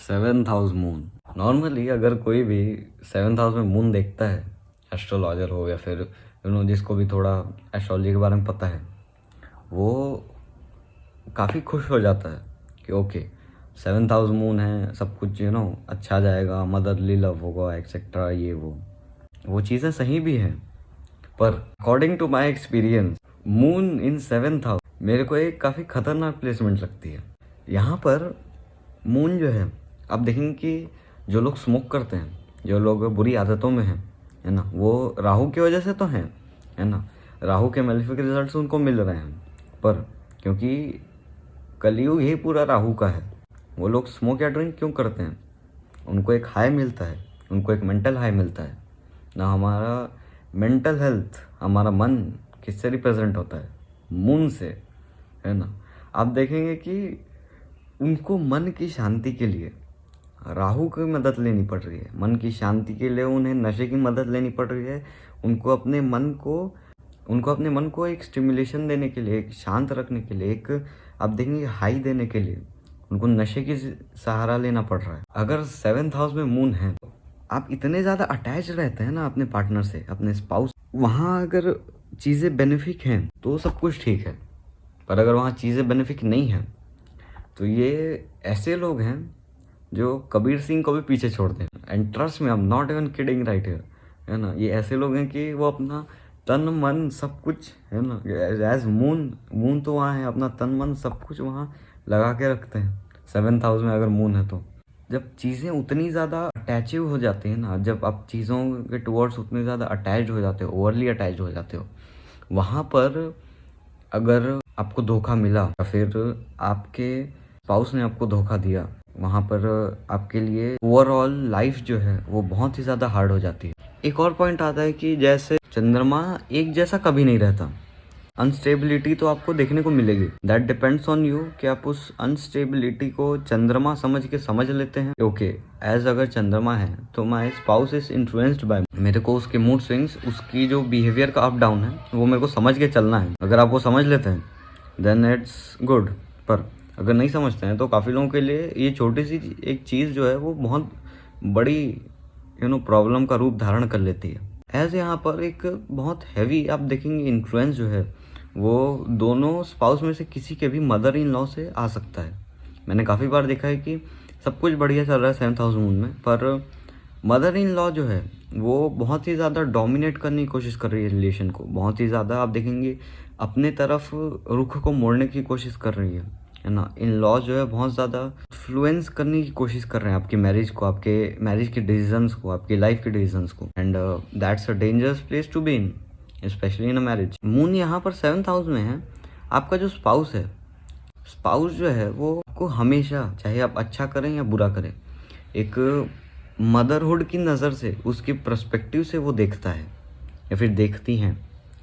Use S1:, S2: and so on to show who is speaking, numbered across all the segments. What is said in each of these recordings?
S1: Seventh house moon. Normally अगर कोई भी सेवेंथ हाउस में मून देखता है, एस्ट्रोलॉजर हो या फिर जिसको भी थोड़ा एस्ट्रोलॉजी के बारे में पता है, वो काफ़ी खुश हो जाता है कि ओके सेवेंथ हाउस मून है, सब कुछ अच्छा जाएगा, मदरली लव होगा एक्सेट्रा, ये वो चीज़ें सही भी हैं। पर according to my experience moon in seventh house मेरे को एक काफ़ी खतरनाक प्लेसमेंट लगती है। यहाँ पर मून जो है, आप देखेंगे कि जो लोग स्मोक करते हैं, जो लोग बुरी आदतों में हैं, है ना, वो राहु की वजह से तो हैं, है ना, राहु के मेलेफिक रिजल्ट्स उनको मिल रहे हैं। पर क्योंकि कलयुग ही पूरा राहु का है, वो लोग स्मोक या ड्रिंक क्यों करते हैं? उनको एक हाई मिलता है, उनको एक मेंटल हाई मिलता है ना। हमारा मेंटल हेल्थ, हमारा मन किससे रिप्रेजेंट होता है? मून से, है ना। आप देखेंगे कि उनको मन की शांति के लिए राहु की मदद लेनी पड़ रही है। मन की शांति के लिए उन्हें नशे की मदद लेनी पड़ रही है। उनको अपने मन को एक स्टिमुलेशन देने के लिए, एक शांत रखने के लिए, एक आप देखेंगे हाई देने के लिए उनको नशे की सहारा लेना पड़ रहा है। अगर सेवेंथ हाउस में मून है तो आप इतने ज़्यादा अटैच रहते हैं ना अपने पार्टनर से, अपने स्पाउस। वहाँ अगर चीज़ें बेनिफिक हैं तो सब कुछ ठीक है, पर अगर वहाँ चीज़ें बेनिफिक नहीं हैं तो ये ऐसे लोग हैं जो कबीर सिंह को भी पीछे छोड़ते हैं। And trust me, I am not even kidding right here, है ना। ये ऐसे लोग हैं कि वो अपना तन मन सब कुछ, है ना, एज मून तो वहाँ है, अपना तन मन सब कुछ वहाँ लगा के रखते हैं सेवेंथ हाउस में अगर मून है तो। जब चीज़ें उतनी ज़्यादा अटैचिव हो जाती हैं ना, जब आप चीज़ों के टुवर्ड्स उतने ज़्यादा अटैच हो जाते हो, ओवरली अटैच हो जाते हो, वहाँ पर अगर आपको धोखा मिला या फिर आपके स्पाउस ने आपको धोखा दिया, वहाँ पर आपके लिए ओवरऑल लाइफ जो है वो बहुत ही ज़्यादा हार्ड हो जाती है। एक और पॉइंट आता है कि जैसे चंद्रमा एक जैसा कभी नहीं रहता, अनस्टेबिलिटी तो आपको देखने को मिलेगी। दैट डिपेंड्स ऑन यू कि आप उस अनस्टेबिलिटी को चंद्रमा समझ लेते हैं। ओके, एज अगर चंद्रमा है तो my spouse is influenced by, मेरे को उसके मूड स्विंग्स, उसकी जो बिहेवियर का अप डाउन है वो मेरे को समझ के चलना है। अगर आप वो समझ लेते हैं देन इट्स गुड। पर अगर नहीं समझते हैं तो काफ़ी लोगों के लिए ये छोटी सी एक चीज़ जो है वो बहुत बड़ी प्रॉब्लम का रूप धारण कर लेती है। एज यहाँ पर एक बहुत हैवी आप देखेंगे इन्फ्लुएंस जो है वो दोनों स्पाउस में से किसी के भी मदर इन लॉ से आ सकता है। मैंने काफ़ी बार देखा है कि सब कुछ बढ़िया चल रहा है सेवेंथ हाउस मून में, पर मदर इन लॉ जो है वो बहुत ही ज़्यादा डोमिनेट करने की कोशिश कर रही है रिलेशन को। बहुत ही ज़्यादा आप देखेंगे अपने तरफ रुख को मोड़ने की कोशिश कर रही है ना। इन लॉ जो है बहुत ज़्यादा इन्फ्लुएंस करने की कोशिश कर रहे हैं आपकी मैरिज को, आपके मैरिज के डिसीजंस को, आपकी लाइफ के डिसीजंस को। And that's a dangerous place to be in, especially in a marriage. Moon यहाँ पर सेवेंथ हाउस में है। आपका जो स्पाउस है, स्पाउस जो है वो आपको हमेशा, चाहे आप अच्छा करें या बुरा करें, एक मदरहुड की नज़र से, उसकी पर्सपेक्टिव से वो देखता है या फिर देखती हैं,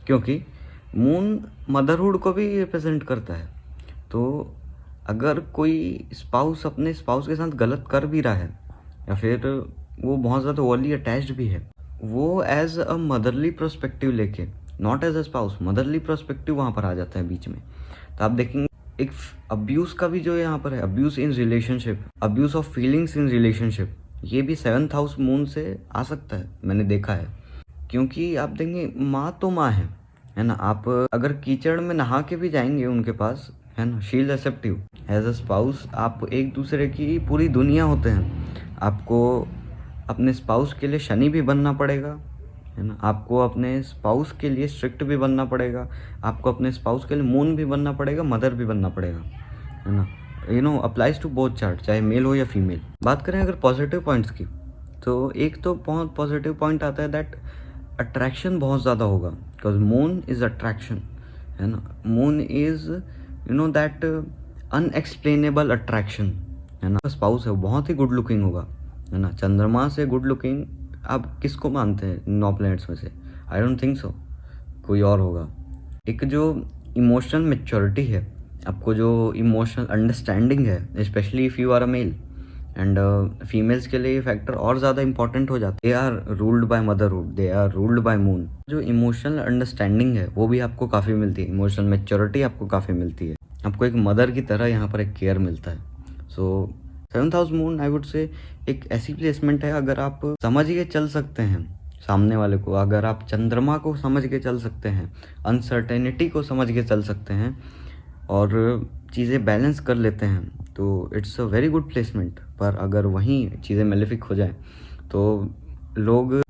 S1: क्योंकि मून मदरहुड को भी रिप्रेजेंट करता है। तो अगर कोई स्पाउस अपने स्पाउस के साथ गलत कर भी रहा है या फिर वो बहुत ज़्यादा ओवरली अटैच्ड भी है, वो एज अ मदरली पर्सपेक्टिव लेके, not as a spouse, motherly perspective वहाँ पर आ जाता है बीच में। तो आप देखेंगे एक अब्यूज़ का भी जो यहाँ पर है, abuse in relationship, abuse of feelings in relationship, ये भी सेवेंथ हाउस मून से आ सकता है, मैंने देखा है। क्योंकि आप देखेंगे माँ तो माँ है ना। आप अगर कीचड़ में नहा के भी जाएंगे उनके पास, है ना, she is acceptive. As a spouse आप एक दूसरे की पूरी दुनिया होते हैं। आपको अपने स्पाउस के लिए शनि भी बनना पड़ेगा, है ना। आपको अपने स्पाउस के लिए स्ट्रिक्ट भी बनना पड़ेगा। आपको अपने स्पाउस के लिए मून भी बनना पड़ेगा, मदर भी बनना पड़ेगा, है ना। अप्लाइज टू बोथ चार्ट, चाहे मेल हो या फीमेल। बात करें अगर पॉजिटिव पॉइंट्स की, तो एक तो बहुत पॉजिटिव पॉइंट आता है दैट अट्रैक्शन बहुत ज़्यादा होगा, बिकॉज मून इज़ अट्रैक्शन, है ना। Moon is that unexplainable attraction, है ना। स्पाउस है वो बहुत ही गुड लुकिंग होगा, है ना। चंद्रमा से गुड लुकिंग आप किसको मानते हैं 9 प्लैनेट्स में से? आई डोंट थिंक सो, कोई और होगा। एक जो इमोशनल मेच्योरिटी है, आपको जो इमोशनल अंडरस्टैंडिंग है, especially if you are a male, and females के लिए ये फैक्टर और ज़्यादा इंपॉर्टेंट हो जाता है। They are ruled by motherhood, they are ruled by moon. जो इमोशनल अंडरस्टैंडिंग है वो भी आपको काफ़ी मिलती है, इमोशनल मेच्योरिटी आपको काफ़ी मिलती है। आपको एक मदर की तरह यहाँ पर एक केयर मिलता है। So seventh house moon I would say एक ऐसी प्लेसमेंट है, अगर आप समझ के चल सकते हैं सामने वाले को, अगर आप चंद्रमा को समझ के चल सकते हैं, अनसर्टेनिटी को समझ के चल सकते हैं और चीज़ें बैलेंस कर लेते हैं, तो it's a very good placement. पर अगर वहीं चीज़ें मेलेफिक हो जाए तो लोग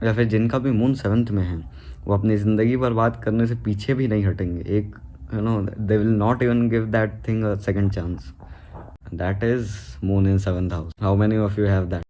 S1: या फिर जिनका भी मून 7th में है वो अपनी ज़िंदगी बर्बाद करने से पीछे भी नहीं हटेंगे। एक they will not even give that thing a second chance. That is moon in 7th house. How many of you have that?